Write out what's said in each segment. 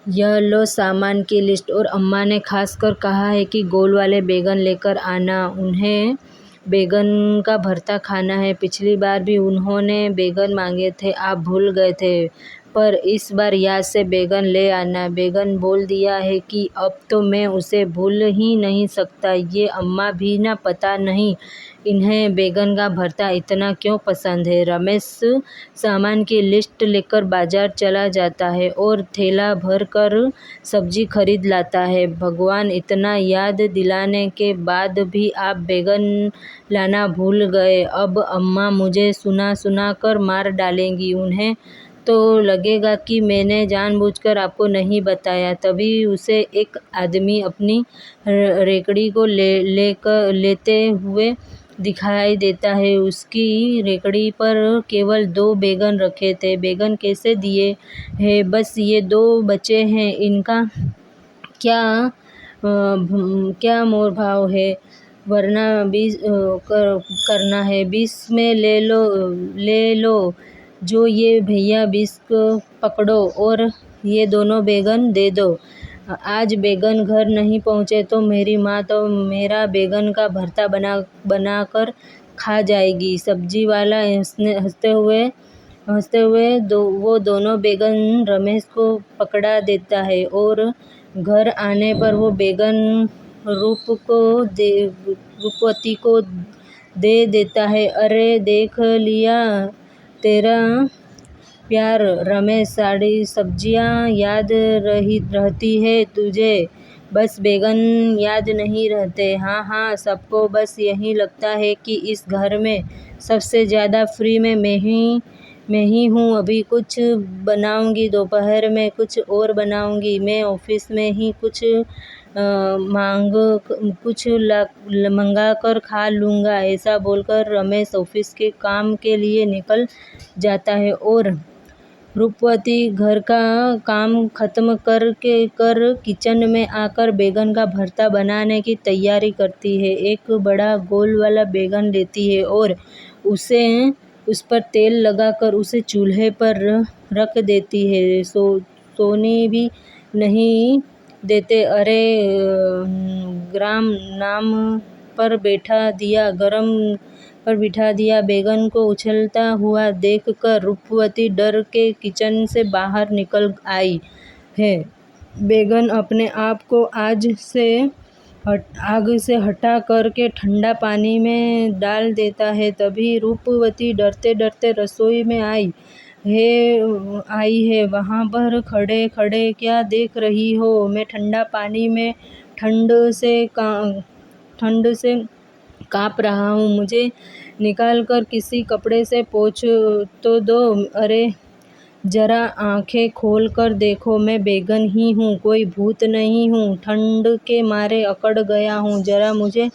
यह लो सामान की लिस्ट। और अम्मा ने खास कर कहा है कि गोल वाले बैगन लेकर आना, उन्हें बैगन का भरता खाना है। पिछली बार भी उन्होंने बैगन मांगे थे, आप भूल गए थे, पर इस बार याद से बैगन ले आना। बैगन बोल दिया है कि अब तो मैं उसे भूल ही नहीं सकता। ये अम्मा भी ना, पता नहीं इन्हें बैगन का भरता इतना क्यों पसंद है। रमेश सामान की लिस्ट लेकर बाजार चला जाता है और थैला भर कर सब्जी खरीद लाता है। भगवान, इतना याद दिलाने के बाद भी आप बैगन लाना भूल गए। अब अम्मा मुझे सुना सुना कर मार डालेंगी। उन्हें तो लगेगा कि मैंने जानबूझकर आपको नहीं बताया। तभी उसे एक आदमी अपनी रेकड़ी को लेते हुए दिखाई देता है। उसकी रेकड़ी पर केवल 2 बैगन रखे थे। बैगन कैसे दिए हैं? बस ये 2 बचे हैं। इनका क्या मोल भाव है? वरना 20 करना है। 20 में ले लो। जो ये भैया 20 को पकड़ो और ये दोनों बैगन दे दो। आज बैगन घर नहीं पहुँचे तो मेरी माँ तो मेरा बैगन का भरता बना कर खा जाएगी। सब्जी वाला हंसते हुए वो दोनों बैगन रमेश को पकड़ा देता है और घर आने पर वो बैगन रूपवती को दे देता है। अरे देख लिया तेरा प्यार रमेश, सारी सब्जियां याद रहती है तुझे, बस बैगन याद नहीं रहते। हाँ हाँ, सबको बस यही लगता है कि इस घर में सबसे ज़्यादा फ्री में मैं ही हूँ। अभी कुछ बनाऊंगी, दोपहर में कुछ और बनाऊंगी, मैं ऑफिस में ही कुछ मंगा कर खा लूँगा। ऐसा बोलकर रमेश ऑफिस के काम के लिए निकल जाता है और रूपवती घर का काम खत्म कर किचन में आकर बैगन का भरता बनाने की तैयारी करती है। एक बड़ा गोल वाला बैगन लेती है और उस पर तेल लगाकर उसे चूल्हे पर रख देती है। सोनी भी नहीं देते। अरे गरम नाम पर बिठा दिया। बैगन को उछलता हुआ देखकर रूपवती डर के किचन से बाहर निकल आई है। बैगन अपने आप को आग से हटा करके ठंडा पानी में डाल देता है। तभी रूपवती डरते डरते रसोई में आई है। वहाँ पर खड़े खड़े क्या देख रही हो? मैं ठंडा पानी में ठंड से काँप रहा हूँ। मुझे निकाल कर किसी कपड़े से पोंछ तो दो। अरे जरा आंखें खोल कर देखो, मैं बैगन ही हूँ, कोई भूत नहीं हूँ। ठंड के मारे अकड़ गया हूँ, जरा मुझे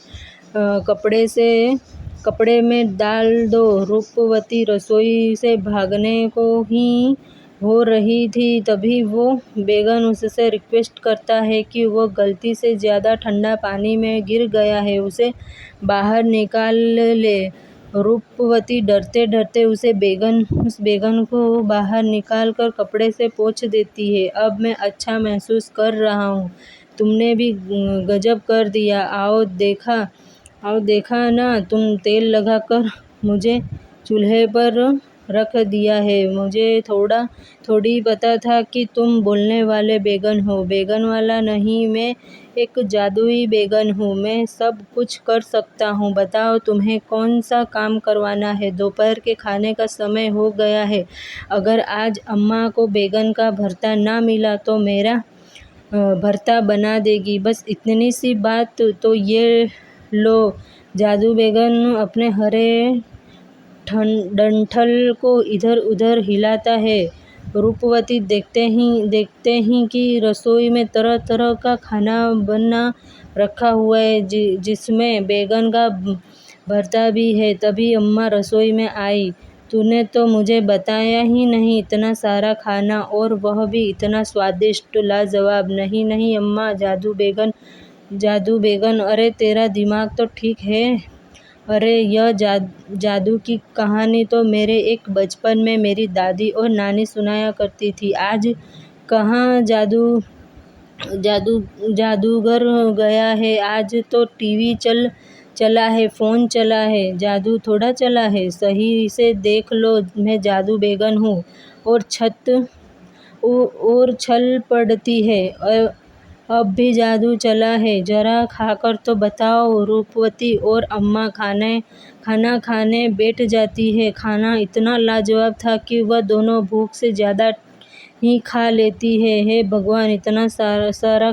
कपड़े में डाल दो। रूपवती रसोई से भागने को ही हो रही थी, तभी वो बैगन उससे रिक्वेस्ट करता है कि वो गलती से ज़्यादा ठंडा पानी में गिर गया है, उसे बाहर निकाल ले। रूपवती डरते डरते उस बैगन को बाहर निकाल कर कपड़े से पोंछ देती है। अब मैं अच्छा महसूस कर रहा हूँ। तुमने भी गजब कर दिया। आओ देखा ना, तुम तेल लगाकर मुझे चूल्हे पर रख दिया है। मुझे थोड़ी पता था कि तुम बोलने वाले बैगन हो। बैगन वाला नहीं, मैं एक जादुई बैगन हूँ। मैं सब कुछ कर सकता हूँ। बताओ तुम्हें कौन सा काम करवाना है? दोपहर के खाने का समय हो गया है। अगर आज अम्मा को बैगन का भरता ना मिला तो मेरा भरता बना देगी। बस इतनी सी बात। तो ये लो जादू बैगन अपने हरे डंठल को इधर उधर हिलाता है। रूपवती देखते ही कि रसोई में तरह तरह का खाना बना रखा हुआ है, जिसमें बैगन का भरता भी है। तभी अम्मा रसोई में आई। तूने तो मुझे बताया ही नहीं, इतना सारा खाना, और वह भी इतना स्वादिष्ट, लाजवाब। नहीं अम्मा, जादू बैगन। अरे तेरा दिमाग तो ठीक है। अरे यह जादू की कहानी तो मेरे एक बचपन में मेरी दादी और नानी सुनाया करती थी। आज कहाँ जादूगर गया है? आज तो टीवी चला है, फ़ोन चला है, जादू थोड़ा चला है। सही से देख लो, मैं जादू बेगन हूँ और छल पड़ती है। अब भी जादू चला है, जरा खाकर तो बताओ। रूपवती और अम्मा खाना खाने बैठ जाती है। खाना इतना लाजवाब था कि वह दोनों भूख से ज़्यादा ही खा लेती है। हे भगवान, इतना सारा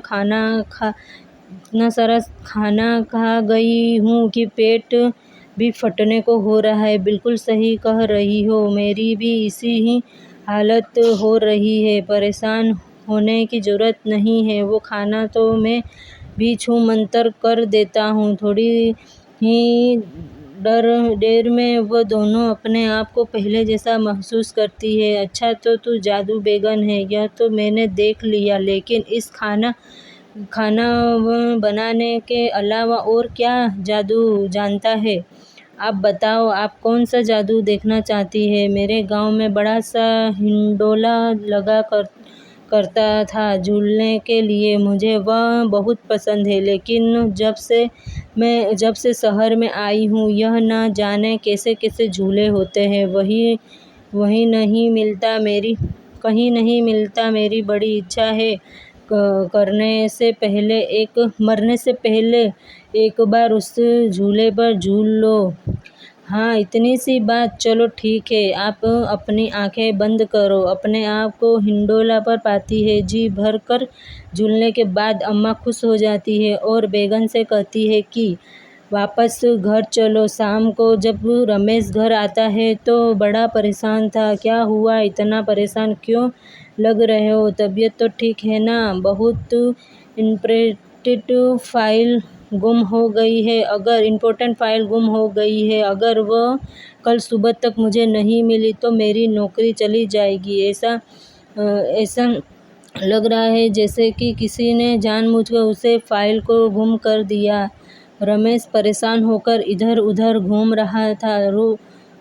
खाना खा गई हूँ कि पेट भी फटने को हो रहा है। बिल्कुल सही कह रही हो, मेरी भी इसी ही हालत हो रही है। परेशान होने की ज़रूरत नहीं है, वो खाना तो मैं भी छू मंतर कर देता हूँ। थोड़ी ही देर में वो दोनों अपने आप को पहले जैसा महसूस करती है। अच्छा, तो तू जादू बेगन है, यह तो मैंने देख लिया, लेकिन इस खाना बनाने के अलावा और क्या जादू जानता है? आप बताओ, आप कौन सा जादू देखना चाहती है? मेरे गांव में बड़ा सा हिंडोला लगा करता था झूलने के लिए। मुझे वह बहुत पसंद है, लेकिन जब से शहर में आई हूँ, यह न जाने कैसे कैसे झूले होते हैं। कहीं नहीं मिलता। मेरी बड़ी इच्छा है मरने से पहले एक बार उस झूले पर झूल लो। हाँ, इतनी सी बात। चलो ठीक है, आप अपनी आंखें बंद करो। अपने आप को हिंडोला पर पाती है। जी भर कर झूलने के बाद अम्मा खुश हो जाती है और बेगन से कहती है कि वापस घर चलो। शाम को जब रमेश घर आता है तो बड़ा परेशान था। क्या हुआ, इतना परेशान क्यों लग रहे हो? तबीयत तो ठीक है ना? बहुत इम्पोर्टेंट फाइल गुम हो गई है। अगर वह कल सुबह तक मुझे नहीं मिली तो मेरी नौकरी चली जाएगी। ऐसा लग रहा है जैसे कि किसी ने जानबूझकर उसे फाइल को गुम कर दिया। रमेश परेशान होकर इधर उधर घूम रहा था।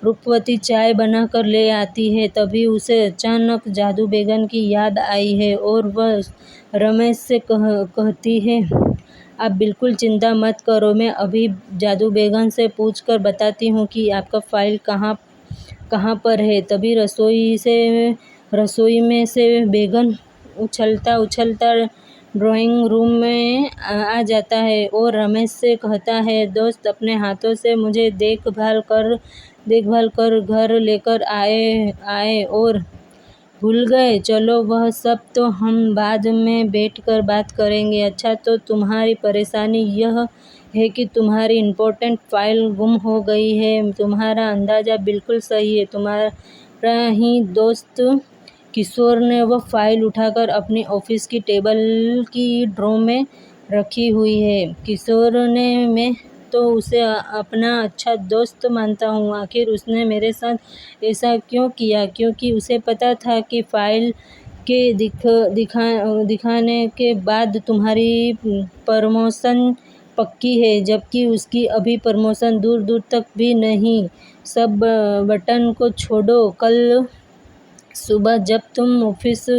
रूपवती चाय बनाकर ले आती है। तभी उसे अचानक जादू बेगन की याद आई है और वह रमेश से कहती है, आप बिल्कुल चिंता मत करो, मैं अभी जादू बेगन से पूछकर बताती हूँ कि आपका फाइल कहाँ पर है। तभी रसोई में से बेगन उछलता ड्राइंग रूम में आ जाता है और रमेश से कहता है, दोस्त अपने हाथों से मुझे देखभाल कर घर लेकर आए और भूल गए। चलो, वह सब तो हम बाद में बैठकर बात करेंगे। अच्छा, तो तुम्हारी परेशानी यह है कि तुम्हारी इम्पोर्टेंट फाइल गुम हो गई है। तुम्हारा अंदाज़ा बिल्कुल सही है। तुम्हारा ही दोस्त किशोर ने वह फाइल उठाकर अपनी ऑफिस की टेबल की ड्रॉर में रखी हुई है। किशोर ने मैं तो उसे अपना अच्छा दोस्त मानता हूँ। आखिर उसने मेरे साथ ऐसा क्यों किया? क्योंकि उसे पता था कि फाइल के दिखाने के बाद तुम्हारी प्रमोशन पक्की है, जबकि उसकी अभी प्रमोशन दूर दूर तक भी नहीं। सब बटन को छोड़ो, कल सुबह जब तुम ऑफिस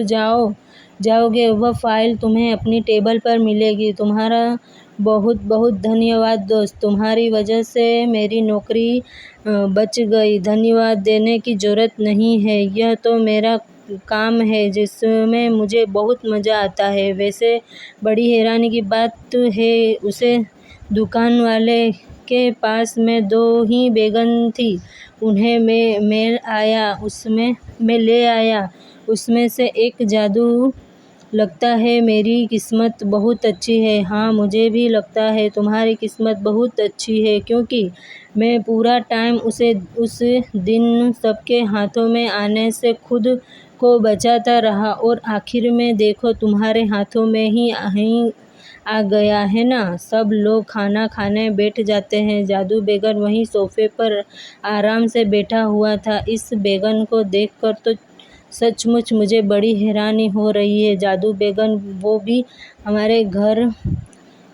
जाओगे वह फाइल तुम्हें अपनी टेबल पर मिलेगी। तुम्हारा बहुत बहुत धन्यवाद दोस्त, तुम्हारी वजह से मेरी नौकरी बच गई। धन्यवाद देने की ज़रूरत नहीं है, यह तो मेरा काम है जिसमें मुझे बहुत मज़ा आता है। वैसे बड़ी हैरानी की बात है, उसे दुकान वाले के पास में 2 ही बेगन थी। उन्हें मैं ले आया उसमें से एक। जादू लगता है मेरी किस्मत बहुत अच्छी है। हाँ, मुझे भी लगता है तुम्हारी किस्मत बहुत अच्छी है, क्योंकि मैं पूरा टाइम उस दिन सबके हाथों में आने से खुद को बचाता रहा और आखिर में देखो तुम्हारे हाथों में ही आ गया है ना। सब लोग खाना खाने बैठ जाते हैं। जादू बेगन वहीं सोफे पर आराम से बैठा हुआ था। इस बेगन को देखकर तो सचमुच मुझे बड़ी हैरानी हो रही है। जादू बेगन, वो भी हमारे घर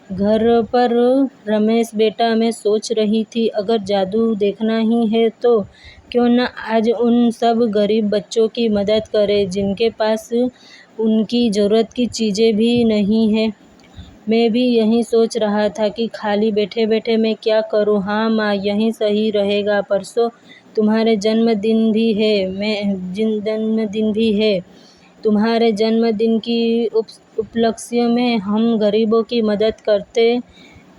पर। रमेश बेटा, मैं सोच रही थी अगर जादू देखना ही है तो क्यों न आज उन सब गरीब बच्चों की मदद करें जिनके पास उनकी ज़रूरत की चीज़ें भी नहीं है। मैं भी यही सोच रहा था कि खाली बैठे बैठे मैं क्या करूँ। हाँ माँ, यही सही रहेगा। परसों तुम्हारे जन्मदिन भी है। तुम्हारे जन्मदिन की उपलक्ष्य में हम गरीबों की मदद करते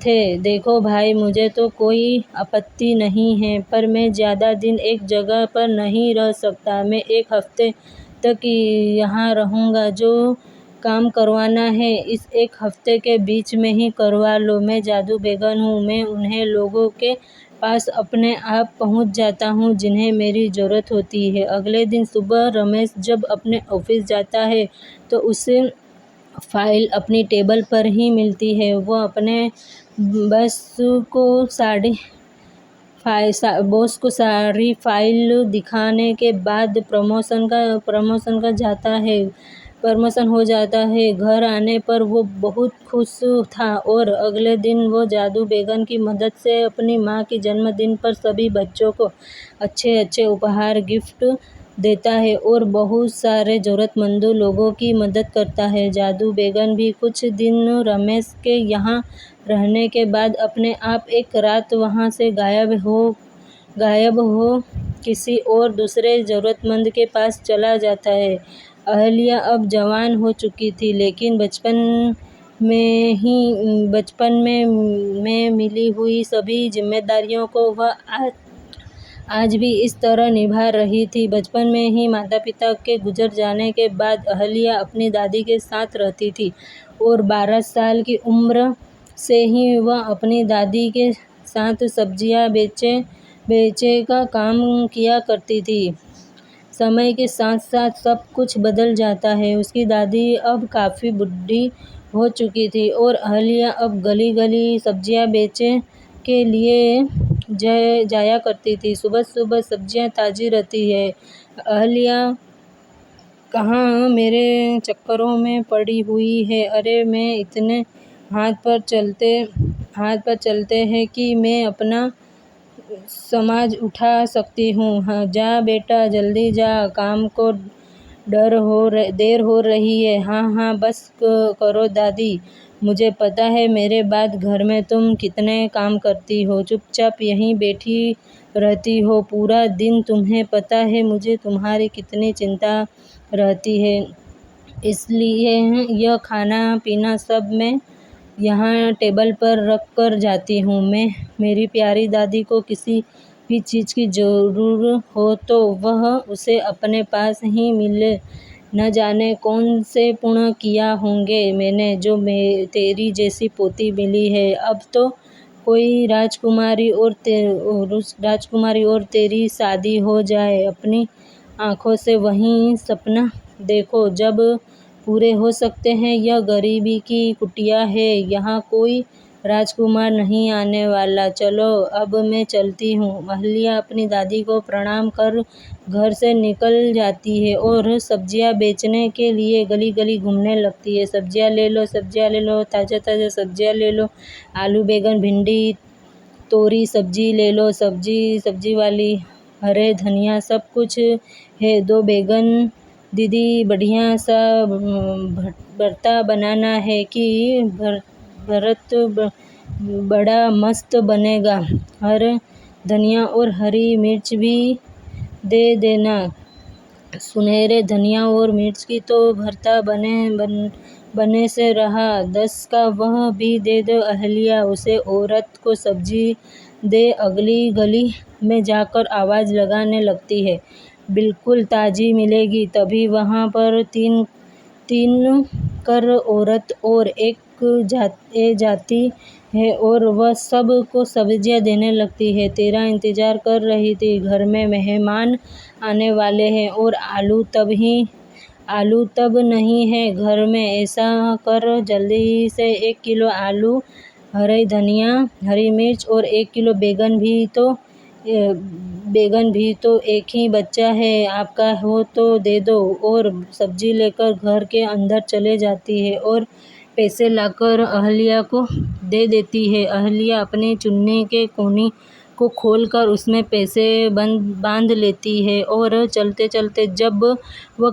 थे। देखो भाई, मुझे तो कोई आपत्ति नहीं है, पर मैं ज़्यादा दिन एक जगह पर नहीं रह सकता। मैं 1 हफ्ते तक यहाँ रहूँगा। जो काम करवाना है इस 1 हफ्ते के बीच में ही करवा लो। मैं जादू बेगम हूँ। मैं उन्हें लोगों के पास अपने आप पहुँच जाता हूँ जिन्हें मेरी ज़रूरत होती है। अगले दिन सुबह रमेश जब अपने ऑफिस जाता है तो उसे फाइल अपनी टेबल पर ही मिलती है। वो अपने बॉस को सारी फाइल दिखाने के बाद प्रमोशन हो जाता है। घर आने पर वो बहुत खुश था और अगले दिन वो जादू बेगम की मदद से अपनी माँ के जन्मदिन पर सभी बच्चों को अच्छे अच्छे उपहार गिफ्ट देता है और बहुत सारे ज़रूरतमंद लोगों की मदद करता है। जादू बेगम भी कुछ दिन रमेश के यहाँ रहने के बाद अपने आप एक रात वहाँ से गायब हो किसी और दूसरे ज़रूरतमंद के पास चला जाता है। अहल्या अब जवान हो चुकी थी, लेकिन बचपन में मिली हुई सभी जिम्मेदारियों को वह आज भी इस तरह निभा रही थी। बचपन में ही माता पिता के गुजर जाने के बाद अहल्या अपनी दादी के साथ रहती थी और 12 साल की उम्र से ही वह अपनी दादी के साथ सब्जियां बेचे का काम किया करती थी। समय के साथ साथ सब कुछ बदल जाता है। उसकी दादी अब काफ़ी बूढ़ी हो चुकी थी और अहल्या अब गली गली सब्जियां बेचने के लिए जाया करती थी। सुबह सुबह सब्जियां ताज़ी रहती है। अहल्या कहाँ मेरे चक्करों में पड़ी हुई है। अरे मैं इतने हाथ पर चलते हैं कि मैं अपना समाज उठा सकती हूँ। हाँ, जा बेटा, जल्दी जा, काम को देर हो रही है। हाँ हाँ, बस करो दादी, मुझे पता है मेरे बाद घर में तुम कितने काम करती हो। चुपचाप यहीं बैठी रहती हो पूरा दिन। तुम्हें पता है मुझे तुम्हारी कितनी चिंता रहती है, इसलिए यह खाना पीना सब मैं यहाँ टेबल पर रख कर जाती हूँ। मेरी प्यारी दादी को किसी भी चीज़ की ज़रूरत हो तो वह उसे अपने पास ही मिले। न जाने कौन से पुण्य किया होंगे मैंने जो तेरी जैसी पोती मिली है। अब तो कोई राजकुमारी और तेरी शादी हो जाए। अपनी आँखों से वही सपना देखो जब पूरे हो सकते हैं। यह गरीबी की कुटिया है, यहाँ कोई राजकुमार नहीं आने वाला। चलो अब मैं चलती हूँ। अहल्या अपनी दादी को प्रणाम कर घर से निकल जाती है और सब्जियां बेचने के लिए गली गली घूमने लगती है। सब्जियां ले लो, ताज़ा ताज़ा सब्जियां ले लो। आलू बैंगन भिंडी तोरी सब्जी ले लो। सब्जी वाली हरे धनिया सब कुछ है। 2 बैंगन दीदी, बढ़िया सा भरता बनाना है कि भरत बड़ा मस्त बनेगा। हर धनिया और हरी मिर्च भी दे देना। सुनहरे धनिया और मिर्च की तो भरता बने से रहा। 10 का वह भी दे दो। अहल्या उसे औरत को सब्जी दे अगली गली में जाकर आवाज़ लगाने लगती है, बिल्कुल ताज़ी मिलेगी। तभी वहाँ पर तीन कर औरत और एक जाती है और वह सब को सब्जियां देने लगती है। तेरा इंतजार कर रही थी, घर में मेहमान आने वाले हैं और आलू तब नहीं है घर में। ऐसा कर जल्दी से 1 किलो आलू, हरी धनिया, हरी मिर्च और 1 किलो बैगन भी तो एक ही बच्चा है, आपका हो तो दे दो। और सब्जी लेकर घर के अंदर चले जाती है और पैसे लाकर अहल्या को दे देती है। अहल्या अपनी चुन्नी के कोनी को खोलकर उसमें पैसे बांध लेती है और चलते चलते जब वह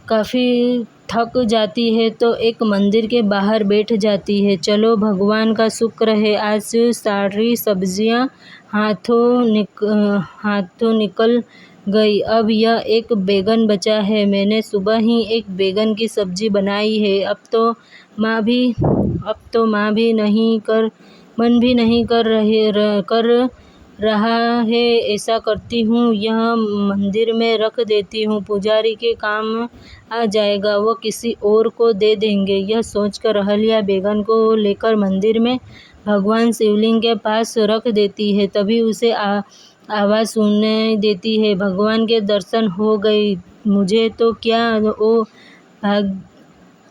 काफ़ी थक जाती है तो एक मंदिर के बाहर बैठ जाती है। चलो भगवान का शुक्र है आज सारी सब्जियां हाथों निकल गई। अब यह एक बैगन बचा है। मैंने सुबह ही एक बैगन की सब्जी बनाई है। अब तो माँ भी मन भी नहीं कर रहा है। ऐसा करती हूँ, यह मंदिर में रख देती हूँ, पुजारी के काम आ जाएगा, वो किसी और को दे देंगे। यह सोचकर अहल्या बैगन को लेकर मंदिर में भगवान शिवलिंग के पास रख देती है। तभी उसे आवाज़ सुनाई देती है, भगवान के दर्शन हो गए। मुझे तो क्या ओ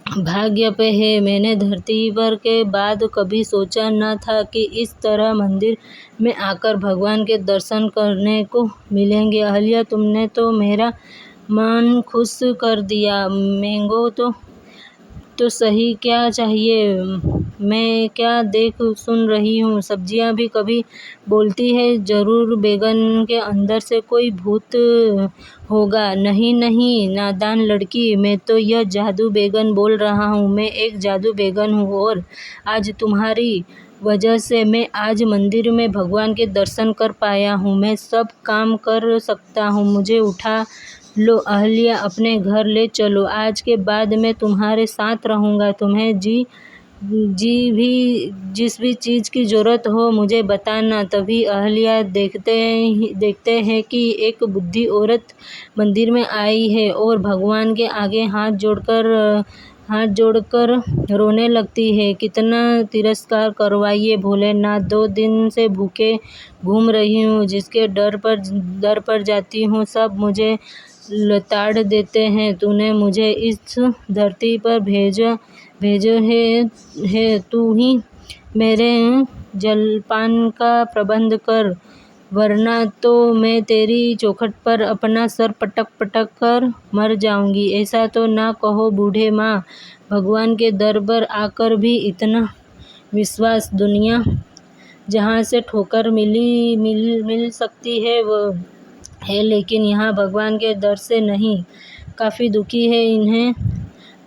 भाग्य पे है। मैंने धरती पर के बाद कभी सोचा न था कि इस तरह मंदिर में आकर भगवान के दर्शन करने को मिलेंगे। अहल्या, तुमने तो मेरा मन खुश कर दिया। मैंगो तो सही, क्या चाहिए? मैं क्या देख सुन रही हूँ? सब्जियाँ भी कभी बोलती है। जरूर बैगन के अंदर से कोई भूत होगा। नहीं नहीं नादान लड़की, मैं तो यह जादू बैगन बोल रहा हूँ। मैं एक जादू बैगन हूँ और आज तुम्हारी वजह से मैं आज मंदिर में भगवान के दर्शन कर पाया हूँ। मैं सब काम कर सकता हूँ। मुझे उठा लो अहल्या, अपने घर ले चलो। आज के बाद मैं तुम्हारे साथ रहूँगा। तुम्हें जिस भी चीज़ की ज़रूरत हो मुझे बताना। तभी अहल्या देखते हैं कि एक बूढ़ी औरत मंदिर में आई है और भगवान के आगे हाथ जोड़कर रोने लगती है। कितना तिरस्कार करवाइए भोलेनाथ, 2 दिन से भूखे घूम रही हूँ। जिसके दर पर जाती हूँ सब मुझे लताड़ देते हैं। तूने मुझे इस धरती पर भेजो है। तू ही मेरे जलपान का प्रबंध कर, वरना तो मैं तेरी चौखट पर अपना सर पटक कर मर जाऊंगी। ऐसा तो ना कहो बूढ़े माँ, भगवान के दर पर आकर भी इतना विश्वास। दुनिया जहाँ से ठोकर मिल सकती है वो है, लेकिन यहाँ भगवान के दर से नहीं। काफ़ी दुखी है। इन्हें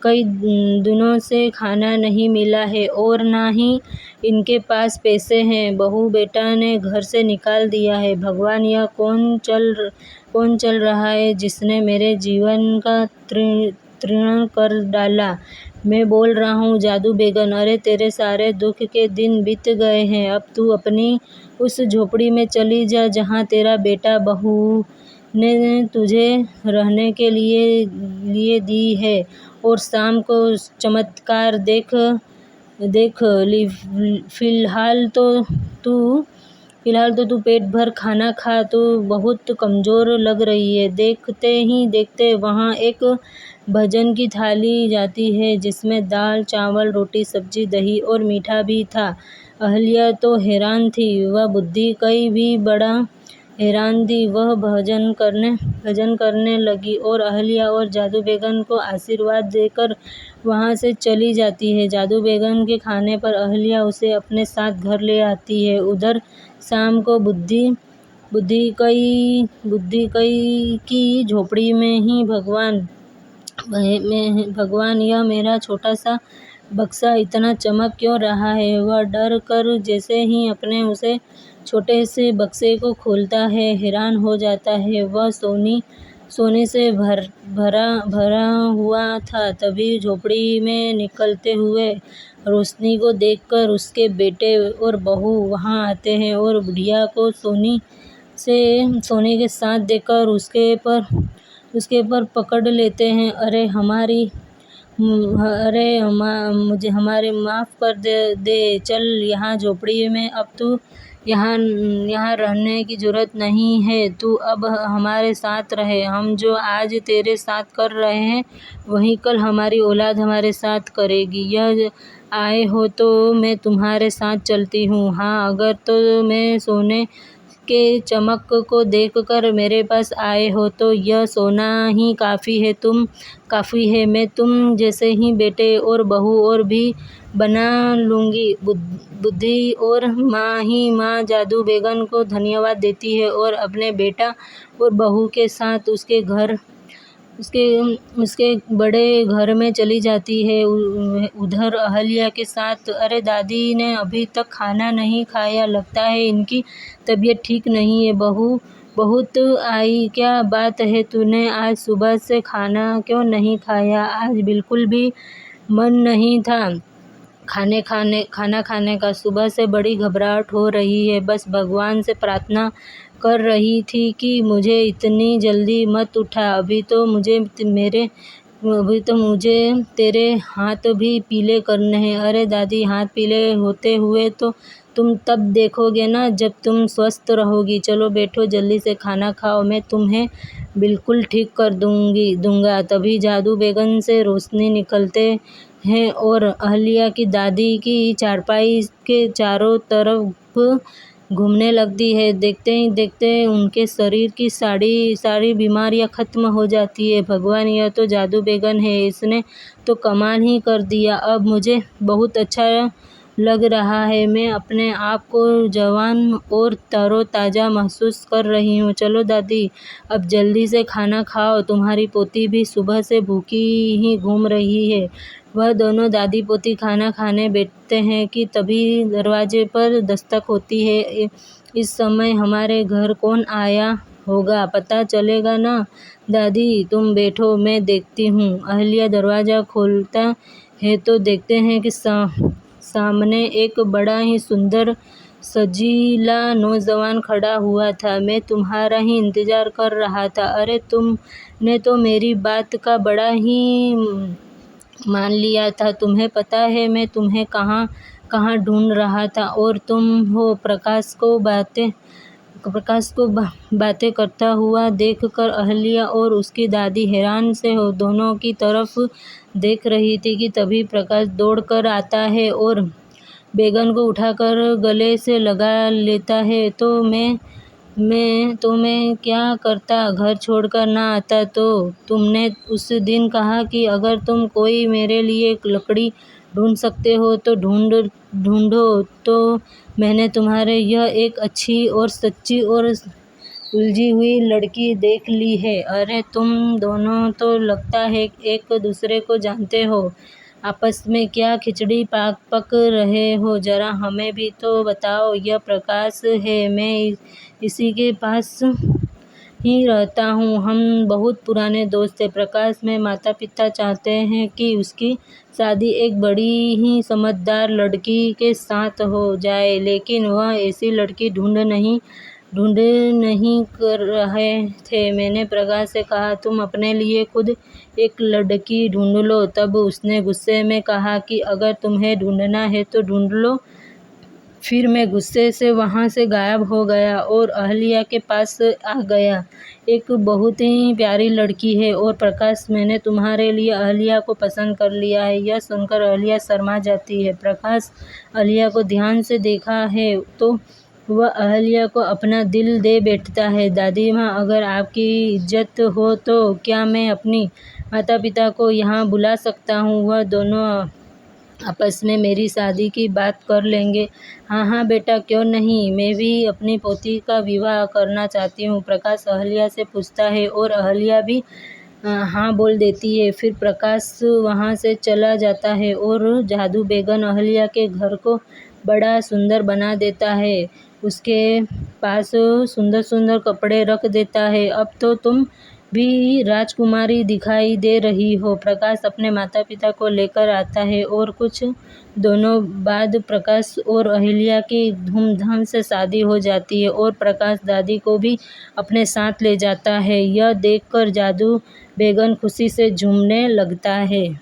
कई दिनों से खाना नहीं मिला है और ना ही इनके पास पैसे हैं। बहू बेटा ने घर से निकाल दिया है। भगवान, यह कौन चल रहा है जिसने मेरे जीवन का तृण कर डाला? मैं बोल रहा हूँ जादू बैगन। अरे तेरे सारे दुख के दिन बीत गए हैं। अब तू अपनी उस झोपड़ी में चली जा जहाँ तेरा बेटा बहू ने तुझे रहने के लिए दी है। और शाम को चमत्कार देख। फिलहाल तो तू पेट भर खाना खा। तू बहुत कमज़ोर लग रही है। देखते ही देखते वहाँ एक भोजन की थाली जाती है जिसमें दाल चावल रोटी सब्जी दही और मीठा भी था। अहल्या तो हैरान थी, वह बुद्धि कई भी बड़ा हैरान थी। वह भजन करने लगी और अहल्या और जादू बैगन को आशीर्वाद देकर वहाँ से चली जाती है। जादू बैगन के खाने पर अहल्या उसे अपने साथ घर ले आती है। उधर शाम को बुद्धि कई की झोपड़ी में ही भगवान, यह मेरा छोटा सा बक्सा इतना चमक क्यों रहा है? वह डर कर जैसे ही अपने उसे छोटे से बक्से को खोलता है, हैरान हो जाता है। वह सोने से भरा हुआ था। तभी झोपड़ी में निकलते हुए रोशनी को देखकर उसके बेटे और बहू वहाँ आते हैं और बुढ़िया को सोने के साथ देकर उसके पर पकड़ लेते हैं। मुझे हमारे माफ़ कर दे। चल यहाँ झोपड़ी में, अब तू यहाँ रहने की ज़रूरत नहीं है। तू अब हमारे साथ रहे। हम जो आज तेरे साथ कर रहे हैं वही कल हमारी औलाद हमारे साथ करेगी। यह आए हो तो मैं तुम्हारे साथ चलती हूँ। हाँ, अगर तो मैं सोने के चमक को देखकर मेरे पास आए हो तो यह सोना ही काफ़ी है। मैं तुम जैसे ही बेटे और बहू और भी बना लूँगी। बुद्धि और माँ जादू बैगन को धन्यवाद देती है और अपने बेटा और बहू के साथ उसके घर उसके बड़े घर में चली जाती है। उधर अहल्या के साथ, अरे दादी ने अभी तक खाना नहीं खाया, लगता है इनकी तबीयत ठीक नहीं है। बहू बहुत आई, क्या बात है, तूने आज सुबह से खाना क्यों नहीं खाया? आज बिल्कुल भी मन नहीं था खाना खाने का। सुबह से बड़ी घबराहट हो रही है, बस भगवान से प्रार्थना कर रही थी कि मुझे इतनी जल्दी मत उठा। अभी तो मुझे तेरे हाथ भी पीले करने हैं। अरे दादी, हाथ पीले होते हुए तो तुम तब देखोगे ना जब तुम स्वस्थ रहोगी। चलो बैठो, जल्दी से खाना खाओ, मैं तुम्हें बिल्कुल ठीक कर दूंगा। तभी जादू बेगम से रोशनी निकलते हैं और अहल्या की दादी की चारपाई के चारों तरफ घूमने लगती है। देखते ही देखते उनके शरीर की सारी बीमारियां खत्म हो जाती है। भगवान, यह तो जादू बेगम है, इसने तो कमाल ही कर दिया। अब मुझे बहुत अच्छा लग रहा है, मैं अपने आप को जवान और तरोताज़ा महसूस कर रही हूँ। चलो दादी, अब जल्दी से खाना खाओ, तुम्हारी पोती भी सुबह से भूखी ही घूम रही है। वह दोनों दादी पोती खाना खाने बैठते हैं कि तभी दरवाजे पर दस्तक होती है। इस समय हमारे घर कौन आया होगा, पता चलेगा ना? दादी तुम बैठो, मैं देखती हूँ। अहल्या दरवाज़ा खोलता है तो देखते हैं कि सामने एक बड़ा ही सुंदर सजीला नौजवान खड़ा हुआ था। मैं तुम्हारा ही इंतज़ार कर रहा था। अरे, तुमने तो मेरी बात का बड़ा ही मान लिया था। तुम्हें पता है मैं तुम्हें कहाँ कहाँ ढूंढ रहा था? और तुम हो? प्रकाश को बातें करता हुआ देखकर अहल्या और उसकी दादी हैरान से दोनों की तरफ देख रही थी कि तभी प्रकाश दौड़कर आता है और बेगम को उठाकर गले से लगा लेता है। तो मैं क्या करता, घर छोड़कर ना आता? तो तुमने उस दिन कहा कि अगर तुम कोई मेरे लिए लकड़ी ढूंढ सकते हो तो ढूंढो, तो मैंने तुम्हारे यह एक अच्छी और सच्ची और उलझी हुई लड़की देख ली है। अरे, तुम दोनों तो लगता है एक दूसरे को जानते हो। आपस में क्या खिचड़ी पक रहे हो? जरा हमें भी तो बताओ। यह प्रकाश है, मैं इसी के पास ही रहता हूँ। हम बहुत पुराने दोस्त हैं। प्रकाश में माता पिता चाहते हैं कि उसकी शादी एक बड़ी ही समझदार लड़की के साथ हो जाए, लेकिन वह ऐसी लड़की ढूंढ नहीं कर रहे थे। मैंने प्रकाश से कहा, तुम अपने लिए खुद एक लड़की ढूंढ लो। तब उसने गुस्से में कहा कि अगर तुम्हें ढूंढना है तो ढूंढ लो। फिर मैं गुस्से से वहाँ से गायब हो गया और अहल्या के पास आ गया। एक बहुत ही प्यारी लड़की है। और प्रकाश, मैंने तुम्हारे लिए अहल्या को पसंद कर लिया है। यह सुनकर अहल्या शर्मा जाती है। प्रकाश अहल्या को ध्यान से देखा है तो वह अहल्या को अपना दिल दे बैठता है। दादी माँ, अगर आपकी इज्जत हो तो क्या मैं अपनी माता पिता को यहाँ बुला सकता हूँ? वह दोनों आपस में मेरी शादी की बात कर लेंगे। हाँ बेटा, क्यों नहीं, मैं भी अपनी पोती का विवाह करना चाहती हूँ। प्रकाश अहल्या से पूछता है और अहल्या भी हाँ बोल देती है। फिर प्रकाश वहाँ से चला जाता है और जादू बेगम अहल्या के घर को बड़ा सुंदर बना देता है। उसके पास सुंदर सुंदर कपड़े रख देता है। अब तो तुम भी राजकुमारी दिखाई दे रही हो। प्रकाश अपने माता पिता को लेकर आता है और कुछ दिनों बाद प्रकाश और अहल्या की धूमधाम से शादी हो जाती है और प्रकाश दादी को भी अपने साथ ले जाता है। यह देखकर जादू बेगम खुशी से झूमने लगता है।